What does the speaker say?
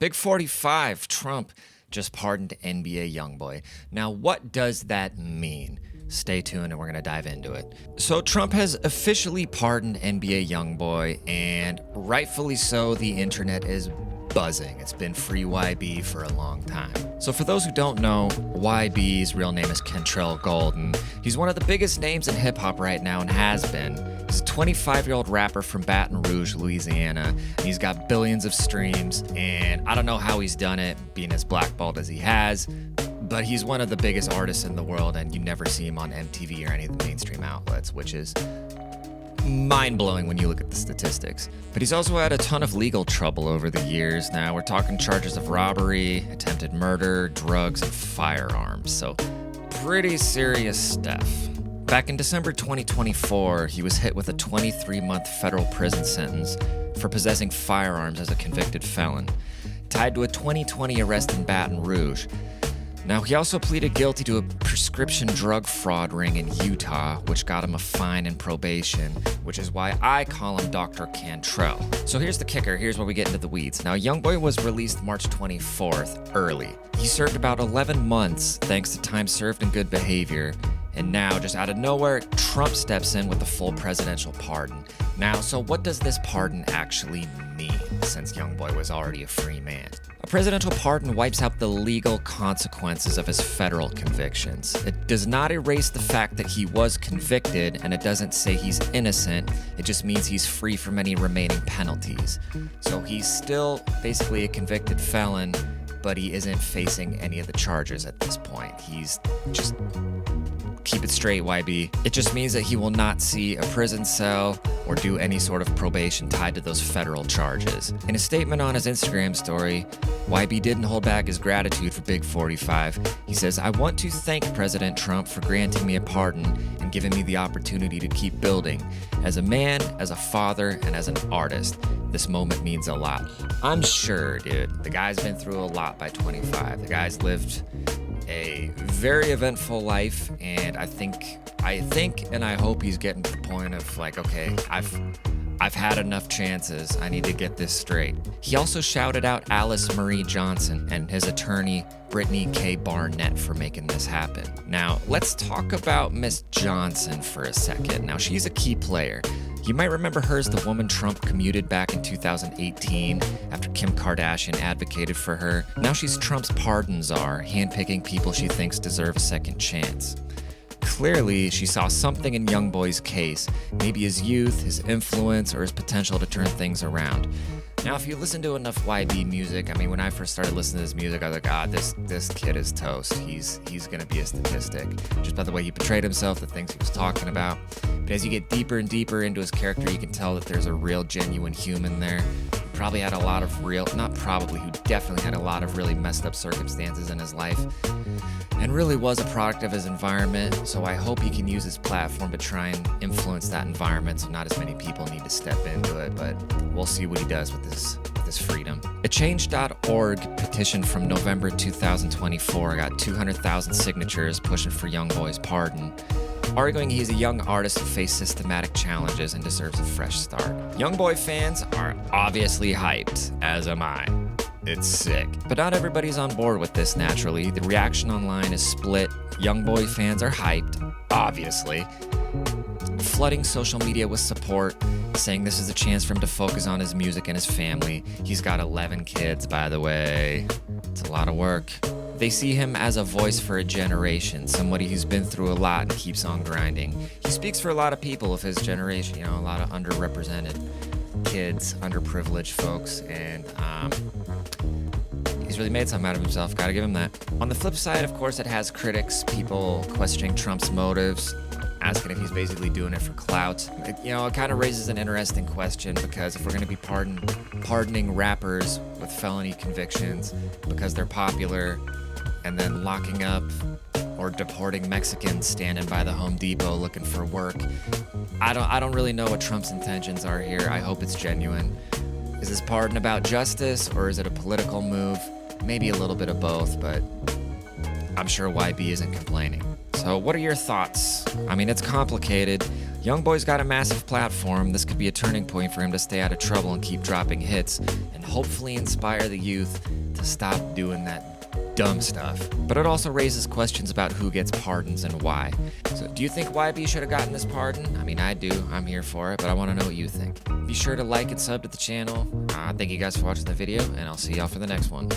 Big 45, Trump just pardoned NBA YoungBoy. Now, what does that mean? Stay tuned and we're going to dive into it. So Trump has officially pardoned NBA YoungBoy, and rightfully so, the internet is buzzing. It's been free YB for a long time. So for those who don't know, YB's real name is Kentrell Golden. He's one of the biggest names in hip-hop right now and has been. He's a 25-year-old rapper from Baton Rouge, Louisiana. And he's got billions of streams, and I don't know how he's done it, being as blackballed as he has, but he's one of the biggest artists in the world, and you never see him on MTV or any of the mainstream outlets, which is mind-blowing when you look at the statistics. But he's also had a ton of legal trouble over the years. Now we're talking charges of robbery, attempted murder, drugs, and firearms. So pretty serious stuff. Back in December 2024, he was hit with a 23-month federal prison sentence for possessing firearms as a convicted felon, tied to a 2020 arrest in Baton Rouge. Now, he also pleaded guilty to a prescription drug fraud ring in Utah, which got him a fine and probation, which is why I call him Dr. Cantrell. So here's the kicker. Here's where we get into the weeds. Now, YoungBoy was released March 24th, early. He served about 11 months thanks to time served and good behavior. And now, just out of nowhere, Trump steps in with the full presidential pardon. Now, so what does this pardon actually mean, since YoungBoy was already a free man? A presidential pardon wipes out the legal consequences of his federal convictions. It does not erase the fact that he was convicted, and it doesn't say he's innocent. It just means he's free from any remaining penalties. So he's still basically a convicted felon, but he isn't facing any of the charges at this point. He's just... keep it straight, YB. It just means that he will not see a prison cell or do any sort of probation tied to those federal charges. In a statement on his Instagram story, YB didn't hold back his gratitude for Big 45. He says, "I want to thank President Trump for granting me a pardon and giving me the opportunity to keep building. As a man, as a father, and as an artist, this moment means a lot." I'm sure, dude, the guy's been through a lot by 25. The guy's lived a very eventful life, and I think and I hope he's getting to the point of like, okay, I've had enough chances. I need to get this straight. He also shouted out Alice Marie Johnson and his attorney Brittany K. Barnett for making this happen. Now, let's talk about Miss Johnson for a second. Now, she's a key player. You might remember her as the woman Trump commuted back in 2018 after Kim Kardashian advocated for her. Now she's Trump's pardon czar, handpicking people she thinks deserve a second chance. Clearly, she saw something in YoungBoy's case, maybe his youth, his influence, or his potential to turn things around. Now, if you listen to enough YB music, I mean, when I first started listening to his music, I was like, this kid is toast. He's gonna be a statistic. Just by the way he portrayed himself, the things he was talking about. But as you get deeper and deeper into his character, you can tell that there's a real, genuine human there. Who definitely had a lot of really messed up circumstances in his life, and really was a product of his environment. So I hope he can use his platform to try and influence that environment so not as many people need to step into it, but we'll see what he does with this freedom. A Change.org petition from November 2024 got 200,000 signatures pushing for YoungBoy's pardon, arguing he's a young artist who faced systematic challenges and deserves a fresh start. YoungBoy fans are obviously hyped, as am I. It's sick. But not everybody's on board with this, naturally. The reaction online is split. YoungBoy fans are hyped, obviously, flooding social media with support, saying this is a chance for him to focus on his music and his family. He's got 11 kids, by the way. It's a lot of work. They see him as a voice for a generation, somebody who's been through a lot and keeps on grinding. He speaks for a lot of people of his generation, a lot of underrepresented kids, underprivileged folks, and he's really made something out of himself. Gotta give him that. On the flip side, of course, it has critics, people questioning Trump's motives, asking if he's basically doing it for clout. It kind of raises an interesting question, because if we're going to be pardoning rappers with felony convictions because they're popular, and then locking up or deporting Mexicans standing by the Home Depot looking for work, I don't really know what Trump's intentions are here. I hope it's genuine. Is this pardon about justice, or is it a political move? Maybe a little bit of both, but I'm sure YB isn't complaining. So what are your thoughts? I mean, it's complicated. YoungBoy's got a massive platform. This could be a turning point for him to stay out of trouble and keep dropping hits, and hopefully inspire the youth to stop doing that dumb stuff. But it also raises questions about who gets pardons and why. So do you think YB should have gotten this pardon? I mean, I do. I'm here for it, but I want to know what you think. Be sure to like and sub to the channel. Thank you guys for watching the video, and I'll see y'all for the next one.